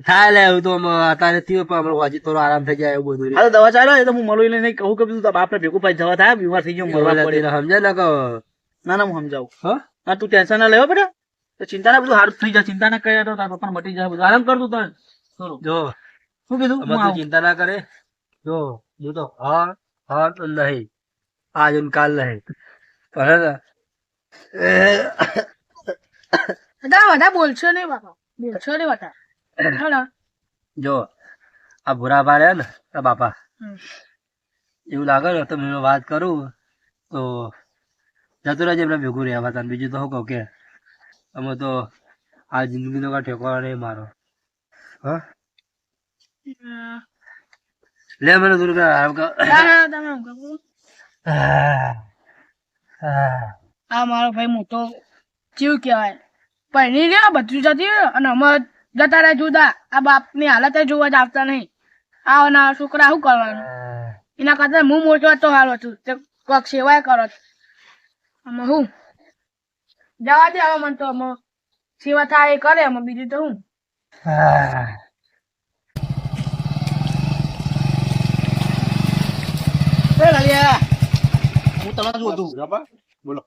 થાય લે એવું તો અત્યારે થયું પણ હમણાં વાંચી થોડો આરામ થઈ જાય એવું બધું આ તો દવા ચાલે એ તો હું મળું લઈને કહું કે બધું બાપને ભેગું પાછી જવા થાય બીમાર થઈ ગયો મરવા પડે સમજે ને કે ના ના હું સમજાવું હા હા તું ટેન્શન ના લેવો બેટા તો ચિંતા ના બધું સારું થઈ જાય ચિંતા ના કર્યા તો તારા પપ્પાને મટી જાય બધું આરામ કરતું તને જો શું કીધું આમાં તું ચિંતા ના કરે જો હું તો હા હા તો નહીં, આજ ને કાલ નહીં, પણ બધા બોલશો નહીં બાપા, બોલશો નહીં બધા. હેલો. જો આ ભૂરા પાડે ને આ બાપા, હમ. એવું લાગે ને તો મેં વાત કરું તો જતું રહેજે એમને ભેગું રહેવા તા. બીજું તો શું કહું કે અમે તો આ જિંદગીનો કાંઈ ઠેકવાનો નહીં મારો. હા લે મને થોડુંક આમ કહો. તમે એમ કહો. આ મારો ભાઈ મોટો ચીવ કહેવાય, પહેરી રહ્યો બધું જતી રહ્યો અને અમે જતા રહે જુદા. આ બાપની હાલત જોવા જ આવતા નહીં. આ ના છોકરા શું કરવાનું? એના કરતા હું મોટો હતો હારો છું, તે કોક સેવાય કરો છો. અમે હું જવા દે હવે, મને તો અમે સેવા થાય એ કરે, અમે બીજું તો હું. હું તમને શું હતું ભૂરાબા બોલો.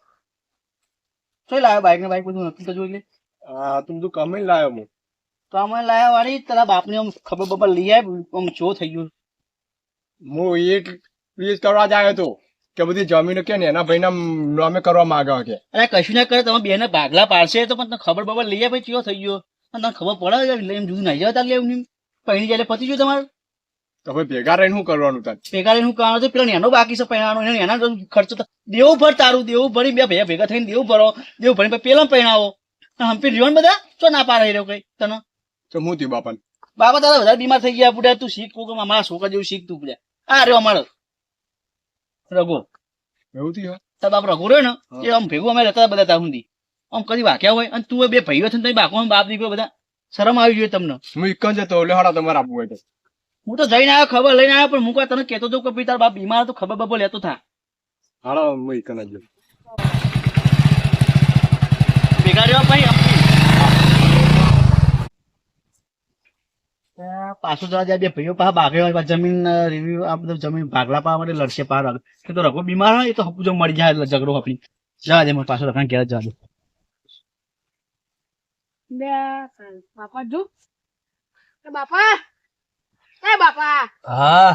શું લાવ્યો બાઈક ને બાઈક બધું નક્કી તો જોઈ લે. હા તું બધું કમાઈને લાવ્યો હું. તો અમે લાયા વાળી તારા બાપને આમ ખબર બબર લઈ આય આમ જો થઈ ગયું. હું એક વીસ કરવા જ આવ્યો હતો કે બધી જમીનો કે ને એના ભાઈના નામે કરવા માંગે કે. અરે કશું ના કરે તમે બેને ભાગલા પાડશે તો પણ તને ખબર બબર લઈ આય ભાઈ ચિયો થઈ ગયો. અને તને ખબર પડે એમ જુદું નહીં જવા તાર એમ પહેણી જાય પતી ગયું તમારું. તો ભાઈ ભેગા રહીને શું કરવાનું તાર? ભેગા રહીને હું કરવાનું તો પેલા એનો બાકી છે પહેણાનો એના ખર્ચો તો દેવું ભર તારું દેવું ભરી બે ભૈયા ભેગા થઈને દેવું ભરો દેવું ભરી પેલા પહેણાવો હંપી રીવન બધા ચો ના પાડે રહ્યો કઈ તને. તો હું થયું બાપા? બાપા તારા વધારે બીમાર થઈ ગયા પૂરા તું શીખ કોક મારા છોકરા જેવું શીખ તું પૂરા. આ રહ્યો અમારો રઘુ. એવું થયું? તાર બાપ રઘુ રહ્યો ને એ આમ ભેગું અમે રહેતા બધા ત્યાં સુધી આમ કદી વાક્યા હોય અને તું બે ભાઈઓ છે ને બાકો બાપ દીકરો બધા શરમ આવી જોઈએ તમને. હું એક જ હતો એટલે હાડા તમારે આપવું હોય તો. હું તો જઈને આવ્યો ખબર લઈને આવ્યો પણ હું કોઈ તને કહેતો હતો કે ભાઈ તારા બાપ બીમાર તો ખબર બબર લેતો થા. હાડા હું એક જ જો. ભેગા રહ્યો ભાઈ પાછું જવા જાય બે ભાઈઓ પાસે ભાગે જમીન રિવ્યુ આ બધું જમીન ભાગલા પાવા માટે લડશે પાર કે તો રઘુ બીમાર હોય એ તો હપુજો મળી જાય એટલે ઝઘડો આપણી જવા દે મને પાછું રખાણ ઘેર જવા દે. બાપા જો બાપા એ બાપા હા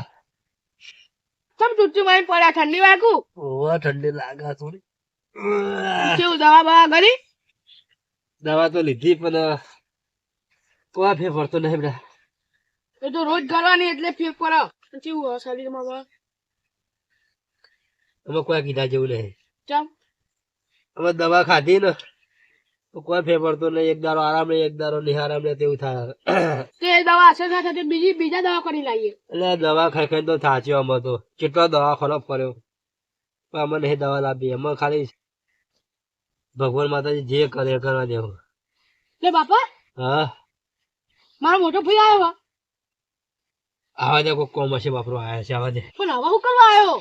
સમ ચૂચી મારી પડ્યા ઠંડી વાગું ઓવા ઠંડી લાગે થોડી. કેવું દવા બવા કરી? દવા તો લીધી પણ કોઈ ફેર પડતો નહીં બેટા. એ તો રોજ કરવાની એટલે ફેર પડે. કેવું શરીરમાં બા? અમે કોઈ કીધા જેવું નહીં. ચમ અમે દવા ખાધી ને તો કોઈ ફેર પડતો નહીં. એક દારો આરામ નહીં, એક દારો નિહારામ નહીં, તેવું થાય. તે દવા અસર ના થતી બીજા દવા કરી લાવીએ. એટલે દવા ખાઈ ખાઈને તો થાચ્યો અમે તો. કેટલો દવાખાનો ફર્યો પણ અમે નહીં દવા લાવી. અમે ખાલી ભગવાન માતાજી જે કરે એ કરવા દેવું. લે બાપા હા મારો મોટો ભાઈ આવ્યો આવા દે કોઈ કોમ હશે બાપરો આવ્યા છે. આવા દે પણ હવે શું કરવા આવ્યો?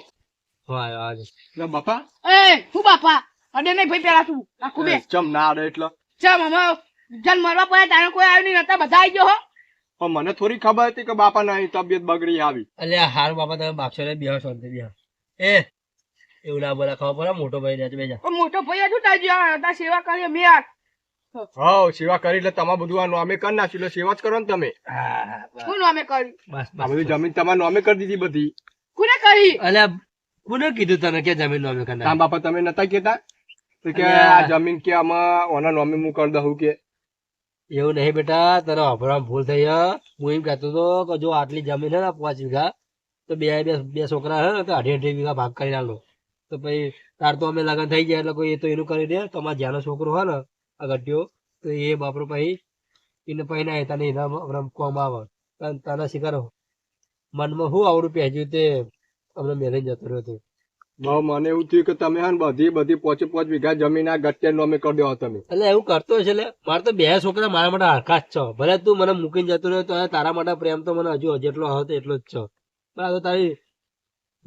આવા દે. એટલે બાપા એ હું બાપા અડે નહીં ભાઈ પેલા તું આખું બે ચમ ના આડે એટલે. ચમ અમે જન મરવા પડે તારે કોઈ આવ્યું નહીં નતા બધા આવી ગયો હો. પણ મને થોડી ખબર હતી કે બાપા ના તબિયત બગડી આવી. એટલે હારું બાપા તમે બાપશો ને બેહો શાંતિ બેહો. એ એવું ના બોલા ખબર પડે મોટો ભાઈ ને બેજા. પણ મોટો ભાઈ હતું તારી સેવા કરીએ મેં આ હા સેવા કરી એટલે તમારે બધું આ નોમે કરી નાખ્યું એટલે સેવા જ કરો ને તમે. શું નામે કરી? બસ આ બધી જમીન તમારે નોમે કરી દીધી બધી. કોને કરી? અલ્યા કોને કીધું તને કે જમીન નોમે તારા કરનાર? બાપા તમે નતા કેતા તો કે અલ્યા. આ જમીન કે આમાં ઓના નોમે હું કરી દઉં કે. એવું નહીં બેટા, તને વાપરવામાં ભૂલ થઈ હે. હું એમ કહેતો હતો કે જો આટલી જમીન હે ને 5 વીઘા તો બે છોકરા હે ને તો 2.5 વીઘા ભાગ કરી આલો તો પછી તાર તો અમે લગન થઈ ગયા એટલે કોઈ એ તો એનું કરી દે. તમારા જ્યાંનો છોકરો હોય ને આ ગઢિયો તો એ બાપરો પછી એને પછી ના તને એના કોમ આવે. તને શીખરો મનમાં શું આવડું પહેર્યું તે અમને મેળવી જતો રહ્યો હતો. બહુ મને એવું થયું કે તમે હે ને બધી 5 વીઘા જમીન આ ગત્યા નોમે કરી દેવા તમે. એટલે એવું કરતો છે એટલે મારે તો 2 છોકરા મારા માટે હરખા જ છો. ભલે તું મને મૂકીને જતો રહ્યો તો તારા માટે પ્રેમ તો મને હજુ જેટલો હતો એટલો જ છો. પણ આ તો તારી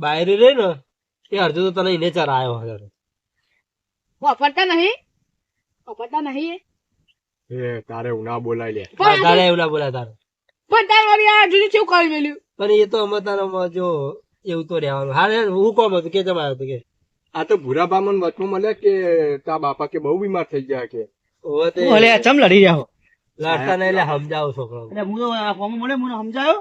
બાયરી રહી ને એ અડધો તો તને એને ચાર આવ્યો હતો. વાપરતા નહીં એ તારે એવું ના બોલાય લે. તારે એવું ના બોલાય તારે. પણ તાર વાળી આ જુદી કેવું કરી મેલ્યું? પણ એ તો અમે તારા જો એવું તો રહેવાનું. હા હું કોમ હતું કે જમ આવ્યો હતો કે આ તો ભૂરા બામણ વચમાં મળે કે તા બાપા કે બહુ બીમાર થઈ ગયા કે. ઓવે તે ભલે ચમ લડી રહ્યા હો. લડતા નહીં એટલે સમજાવો છોકરો. એટલે હું તો આ ફોર્મ મળે મને સમજાયો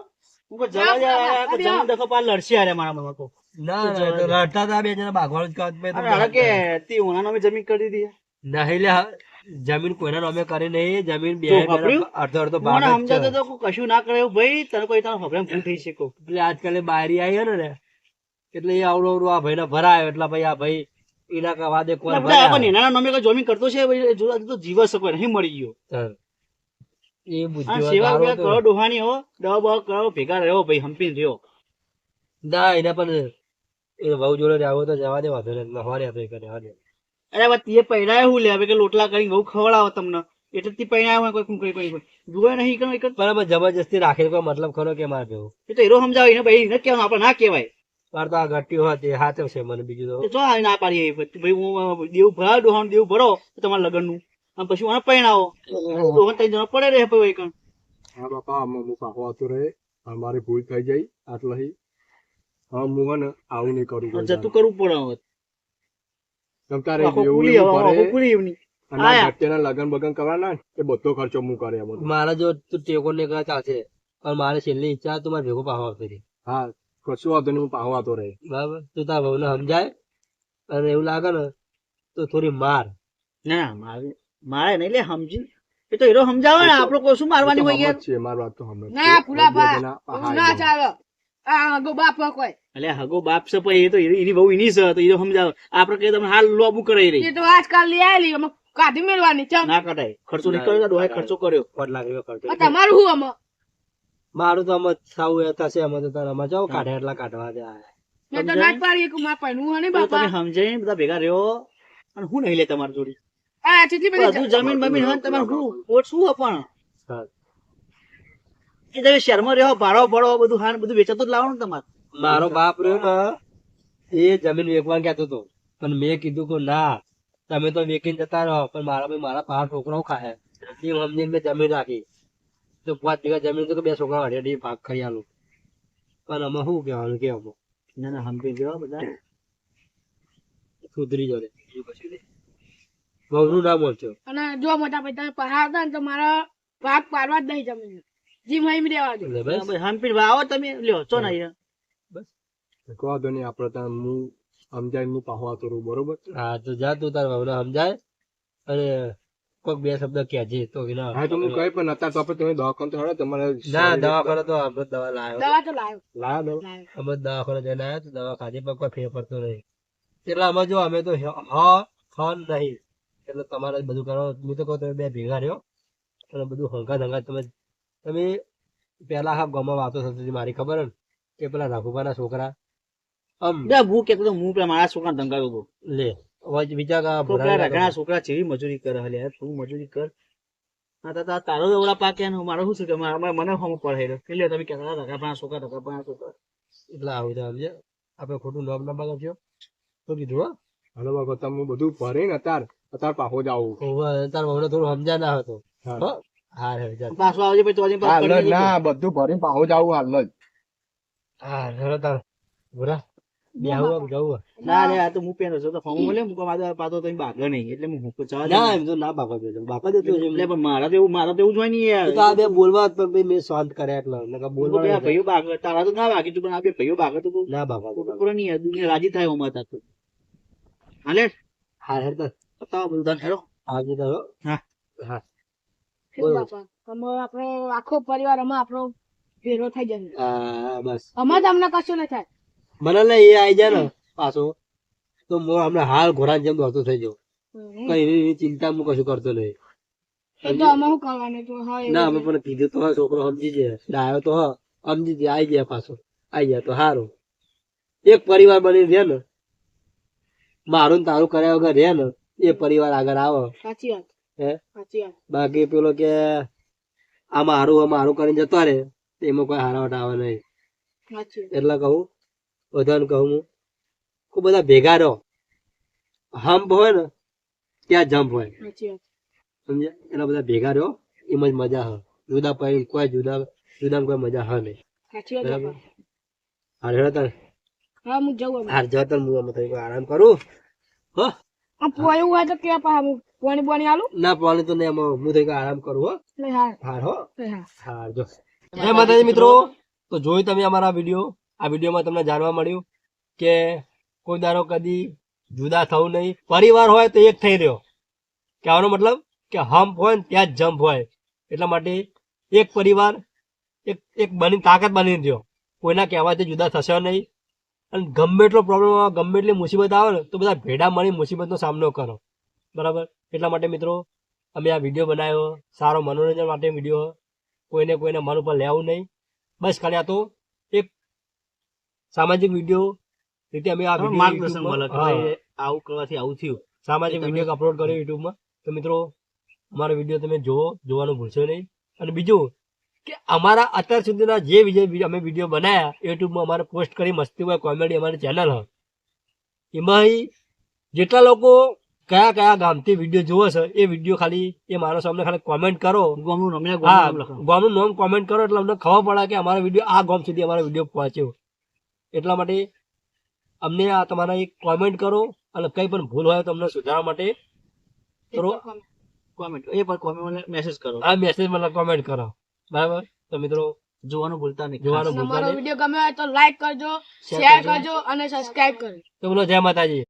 હું કે જવા દે આ કે જમીન દખો પાર લડશે અરે મારા મનમાં તો ના ના તો રડતા હતા બે જણા ભાગવાનું જ કામ અરે હાલો કે તે ઓના નામે જમીન કરી દીધી નહીં લે જમીન કોઈના નામે કરી નહીં જમીન બે તો વાપર્યું? અડધો અડધો મને ભાગ જ સમજાતો છે. તો કોઈ કશું ના કરે એવું ભાઈ તને કોઈ તારો હબરામ ભૂલ થઈ શકો એટલે આજકાલ એ બાયરી આવી ને એટલે એ આવડું આવડું આ ભાઈને ભરાયો એટલે ભાઈ આ ભાઈ એના કા વાદે કોઈ આપણે એના નામે કોઈ જમીન કરતો છે ભાઈ, જો તો જીવ શકો નહીં મળી ગયો એ આ બુદ્ધિ સેવા વેવા કરો ડોહાની હો દવા બવા કરો ભેગા રહ્યો ભાઈ હંપી રહ્યો ના એના પણ એ વહુ જોડે આવો તો જવા દે વાંધો નહીં હવારે આપણે કરે હવારે અરે બા તે પૈડાય હું લે હવે કે લોટલા કરીને બહુ ખવડાવો તમને એટલે તે પૈણાય હોય કોઈ જુએ નહીં કરો એક બરાબર જબરજસ્તી રાખે કોઈ મતલબ ખરો કે મારે ભેગું એ તો હીરો સમજાવે ને ભાઈ એને કહેવાનું આપણે ના કહેવાય મારે તો આ ઘટ્ટી હોય તે હાથે છે મને બીજું તો તો જો આ ના પાડીએ ભાઈ હું દેવ ભરા ડોહાનું દેવ ભરો તમારા લગ્નનું અને પછી મને પૈણાવો ડોહન ત્રણ જણા પડે રહે ભાઈ કણ હા બાપા હું પાહો આવતો રહે મારી ભૂલ થઈ જાય આટલા હા હું હે ને આવું નહીં કરું કોઈ જતું કરવું પડે હવે તમ તારે આખો જેવું કુલી એવું હવે કરે આખો કુલી એવની અને આયા. ઘટ્ટીના લગન બગન કરવાના ને એ બધો ખર્ચો હું કરે એમ મારા જો તું ટેકો ને કરે ચાલશે પણ મારે છેલ્લી ઈચ્છા તું મારે ભેગો પાહો આવતો રહે હા કશું વાંધો નહીં હું પાહો આવતો રહે બરાબર તું તારા વહુને સમજાય અને એવું લાગે ને તો થોડી માર ના મારે નહીં લે સમજી એ તો હીરો સમજાવે ને આપણે કોઈ શું મારવાની હોય યાર છે મારી વાત તો હમણાં ના ફુલાભા એવું ના ચાલે આ ગો બાપ કોઈ એટલે હગો બાપ છે પણ એ તો એની બહુ એની છે તો હીરો સમજાવે આપણે કહીએ તમે હાલ લોબુ કરાઈ રહી એ તો આજકાલ લઈ આવેલી અમે કાઢી મેળવાની ચમ ના કટાય ખર્ચો નહીં કર્યો ડોહાએ ખર્ચો કર્યો 5 લાખ રૂપિયા ખર્ચો આ તમારું શું અમે મારું તો અમે સાવ એ થશે અમે તો તારે અમે જાઓ કાઢે એટલા કાઢવા દે મેં તો ના જ પાડી કે માર પૈણું હે ને તો બાપા તમે સમજાય બધા ભેગા રહ્યો અને હું નહીં લે તમારી જોડી આ કેટલી બધી બધું જમીન બમીન હોય ને તમારે શું ઓટ શું પણ એ તમે શહેરમાં રહ્યો ભાડો ભાડો બધું હાન બધું વેચાતું જ લાવવાનું તમારે મારો બાપ રહ્યો ને એ જમીન વેચવા કહેતો હતો પણ મેં કીધું કે ના તમે તો વેચીને જતા રહો પણ મારા 5 છોકરાઓ ખાય એમ સમજીને મેં જમીન રાખી તો 5 વીઘા જમીન તો 2 છોકરા હડે ભાગ ખાઈ આલું પણ અમે શું કહેવાનું કે અમે ના ના હંપી ગયો બધા સુધરી જોડે બહુ ના બોલશો અને જો મોટા ભાઈ તમે પહાડતા ને તો મારા ભાગ પાડવા જ નહીં જમીન જીમ અહીં રહેવા દો એટલે બસ હંપી આવો તમે લ્યો ચો ના અહીંયા કોઈ વાંધો નહીં આપણે ત્યાં હું સમજાય હું પાહો આવતો રહું બરોબર હા તો જા તું તારા ભાવને સમજાય અને કોઈક 2 શબ્દ કહેજે તો વિના હા તો હું કઈ પણ અત્યારે તો આપણે તમે દવાખાને તો હેડો તમારે ના દવાખાને તો આપણે દવા લાવ્યો દવા તો લાવ્યો લાયા દવા લાવ્યો અમે દવાખાને જઈને આવ્યા તો દવા ખાધી પણ કોઈ ફેર પડતો નહીં એટલે અમે જો અમે તો નહીં એટલે તમારે જ બધું કરો હું તો કહું તમે 2 ભેગા રહ્યો અને બધું હંકા તમે પેલા હા ગામમાં વાતો થતી હતી મારી ખબર હે ને કે પેલા રાઘુભાના છોકરા આમ હું કેતો હું પેલા મારા છોકરા ધંગાવ્યો હતો લે હવે વિચાર કે આ તો પેલા ભરાયેલા રગણા છોકરા જેવી મજૂરી કરે હલે યાર તું મજૂરી કર હા તો તારો એવડા પાકે ને મારો શું છે કે મને હમ પડે એટલે તમે કહેતા રગાપણા છોકરા એટલે આવું છે સમજે આપણે ખોટું નામ ના બગાડ્યો તો કીધું હો હાલો બાબા તમે બધું ભરીને અત્યારે પાહો જ આવું તાર ભાવને થોડું સમજા ના હતો હા. હો હા રે ચાલ પાછો આવજે પછી તો હજી પાછો હાલ જ કરી ના બધું ભરીને પાહો જ આવું હાલ જ હા હેરો તાર બુરા બેહું જવું ના રે આ તો હું પેનો છું તો ફોર્મ લે મુકો મારા પાતો તો ભાગે નહીં એટલે હું હુકો ચવા ના એમ તો ના બાપા દેતો બાપા દેતો છે એટલે પણ મારા તો એવું જોઈ નહીં યાર તો આ બે બોલવા તો ભાઈ મેં શાંત કર્યા એટલે નકર બોલવા બે નહીં. ભાઈઓ ભાગે તારા તો ના ભાગી તું પણ આ બે ભાઈઓ ભાગે તો ના બાપા પૂરો નહીં યાર દુનિયા રાજી થાય ઓમાં તા તો હાલે હા હેર તો બતાવો બધું તને હેરો આવજે તારો હા. હા શું બાપા અમે આપણો આખો પરિવાર અમે આપણો ભેરો થઈ જશે હા બસ અમે તમને કશું નહીં થાય મને લે એ આવી જાય ને પાછો તો હું હમણાં હાલ ઘોડા જેમ દોડતો થઈ જાઉં કઈ એની ચિંતા હું કશું કરતો નહીં એ તો અમે શું કરવાનું તો હા એવું ના અમે છે. પણ કીધું તો હા છોકરો સમજી જાય ડાયો તો હા સમજી જાય આવી જાય પાછો આવી જાય તો સારું એક પરિવાર બની રહે ને મારું ને તારું કર્યા વગર રહે ને એ પરિવાર આગળ આવે સાચી વાત હે સાચી વાત બાકી પેલો કે આ મારું કરીને જતો રહે એમાં કોઈ હારાવટ આવે નહીં સાચી વાત એટલે કહું બધાને કહું હું કે બધા ભેગા રહો હમ્પ હોય ને ત્યાં જમ્પ હોય સાચી વાત સમજ્યા એટલે બધા ભેગા રહો એમાં જ મજા હોય જુદા પડી કોઈ જુદામાં કોઈ મજા હોય નહીં સાચી વાત બરાબર બાપા. હાર હેડો તાર હા હું જઉં હવે. હાર જતો હું આમાં થોડીક આરામ કરું હો આમ પોયું હોય તો કે પા હું પાણી પાણી આલું ના પાણી તો નહીં આમાં હું થોડીક આરામ કરું હો એટલે હા હાર હો એટલે હા હાર જો જય માતાજી મિત્રો તો જોયું તમે અમારા વિડીયો આ વિડીયોમાં તમને જાણવા મળ્યું કે કોઈ દારો કદી જુદા થવું નહીં. પરિવાર હોય તો એક થઈ રહ્યો. કહેવાનો મતલબ કે હમ્પ હોય ને ત્યાં જ જમ્પ હોય. એટલા માટે એક પરિવાર એક બની તાકાત બની રહ્યો. કોઈના કહેવાથી જુદા થશે નહીં. અને ગમે એટલો પ્રોબ્લેમ આવે, ગમે એટલી મુસીબત આવે ને તો બધા ભેડા મળી મુસીબતનો સામનો કરો. બરાબર. એટલા માટે મિત્રો અમે આ વિડીયો બનાવ્યો સારો મનોરંજન માટે વિડીયો. કોઈને મન ઉપર લેવું નહીં. બસ ખાલી આ તો એક સામાજિક વિડીયો રીતે અમે આ વિડીયો માર્ગદર્શન YouTube માં- મળે કે હા, ભાઈ આવું કરવાથી આવું થયું. સામાજિક વિડીયો અપલોડ કર્યો યુટ્યુબમાં. તો મિત્રો અમારો વિડીયો તમે જોવાનું ભૂલશો નહીં. અને બીજું કે અમારા અત્યાર સુધીના જે બીજા અમે વિડીયો બનાવ્યા યુટ્યુબમાં અમારે પોસ્ટ કરી મસ્તી હોય કોમેડી અમારી ચેનલ હ એમાં જેટલા લોકો કયા ગામથી વિડીયો જોવે છે એ વિડીયો ખાલી એ માણસો અમને ખાલી કોમેન્ટ કરો. ગામનું નામ ને હા, ગામનું નામ લખો. ગામનું નામ કોમેન્ટ કરો એટલે અમને ખબર પડે કે અમારો વિડીયો આ ગામ સુધી અમારો વિડીયો પહોંચ્યો. એટલા માટે અમને આ તમારા એક કોમેન્ટ કરો અને કંઈ પણ ભૂલ હોય તો અમને સુધારવા માટે કરો. કોમેન્ટ એ પણ કોમેન્ટ મેસેજ કરો. આ મેસેજ મને કોમેન્ટ કરો. બરાબર. તો મિત્રો જોવાનું ભૂલતા નહીં. જોવાનું અને ભૂલતા અમારો નહીં. વિડીયો ગમ્યો હોય તો લાઈક કરજો, શેર કરજો અને સબસ્ક્રાઇબ કરજો. તો બોલો જય માતાજી.